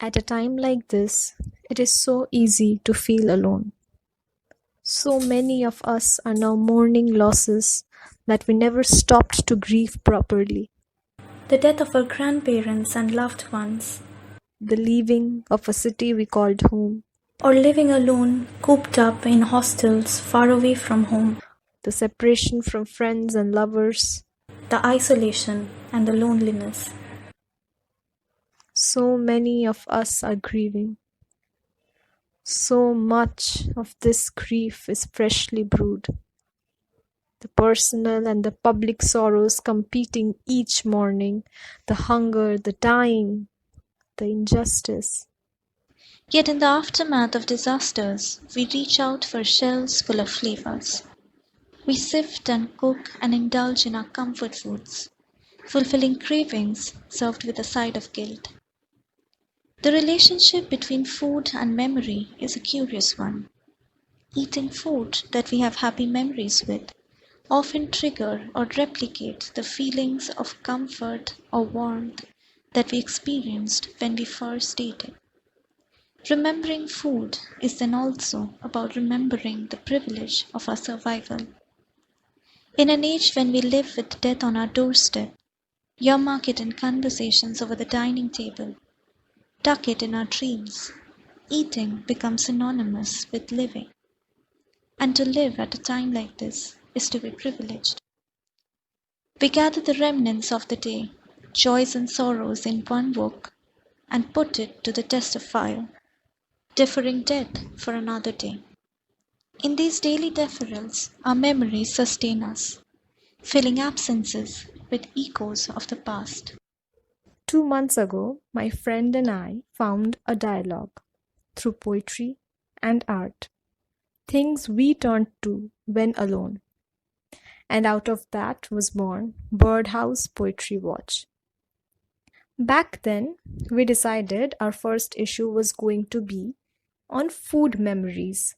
At a time like this, it is so easy to feel alone. So many of us are now mourning losses that we never stopped to grieve properly. The death of our grandparents and loved ones, The leaving of a city we called home, or living alone, cooped up in hostels far away from home, the separation from friends and lovers. the isolation and the loneliness. So many of us are grieving. So much of this grief is freshly brewed. The personal and the public sorrows competing each morning, the hunger, the dying, the injustice. Yet in the aftermath of disasters, we reach out for shells full of flavors. We sift and cook and indulge in our comfort foods, fulfilling cravings served with a side of guilt. The relationship between food and memory is a curious one. Eating food that we have happy memories with often trigger or replicate the feelings of comfort or warmth that we experienced when we first ate it. Remembering food is then also about remembering the privilege of our survival. In an age when we live with death on our doorstep, earmark it in conversations over the dining table, tuck it in our dreams, eating becomes synonymous with living. And to live at a time like this is to be privileged. We gather the remnants of the day, joys and sorrows in one wok, and put it to the test of fire, deferring death for another day. In these daily deferrals, our memories sustain us, filling absences with echoes of the past. 2 months ago, my friend and I found a dialogue through poetry and art, things we turned to when alone. And out of that was born Birdhouse Poetry Watch. Back then, we decided our first issue was going to be on food memories,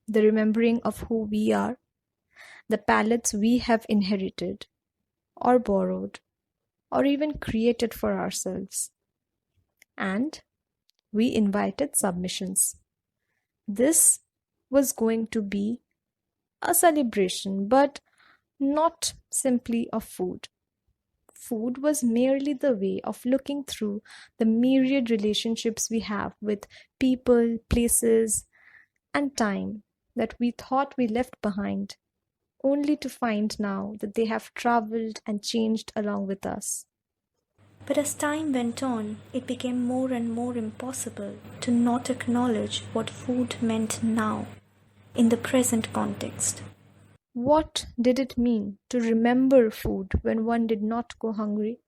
the remembering of who we are, the palettes we have inherited, or borrowed, or even created for ourselves. And we invited submissions. This was going to be a celebration, but not simply of food. Food was merely the way of looking through the myriad relationships we have with people, places, and time that we thought we left behind, only to find now that they have traveled and changed along with us. But as time went on, it became more and more impossible to not acknowledge what food meant now, in the present context. What did it mean to remember food when one did not go hungry?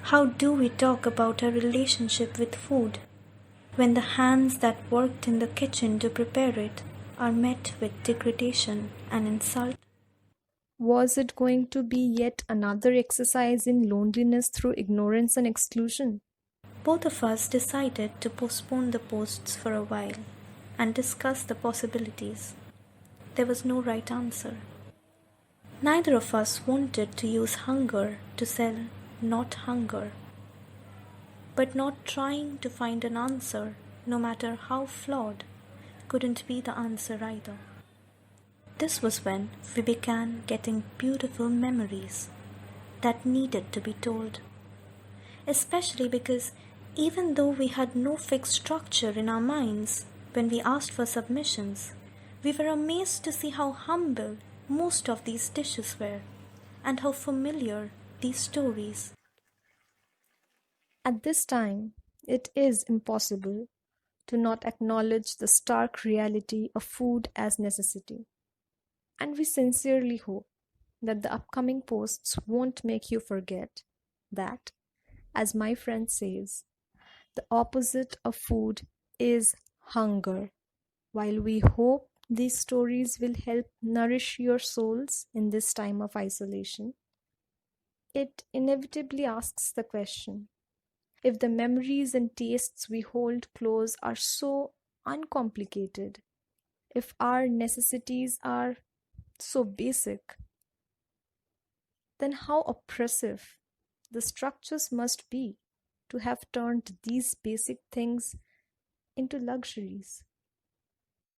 How do we talk about our relationship with food when the hands that worked in the kitchen to prepare it are met with degradation and insult? Was it going to be yet another exercise in loneliness through ignorance and exclusion? Both of us decided to postpone the posts for a while and discuss the possibilities. There was no right answer. Neither of us wanted to use hunger to sell not hunger, but not trying to find an answer, no matter how flawed, couldn't be the answer either. This was when we began getting beautiful memories that needed to be told, especially because even though we had no fixed structure in our minds when we asked for submissions, we were amazed to see how humble most of these dishes were and how familiar these stories. At this time, it is impossible to not acknowledge the stark reality of food as necessity. And we sincerely hope that the upcoming posts won't make you forget that, as my friend says, the opposite of food is hunger. While we hope these stories will help nourish your souls in this time of isolation, it inevitably asks the question, if the memories and tastes we hold close are so uncomplicated, if our necessities are so basic, then how oppressive the structures must be. to have turned these basic things into luxuries.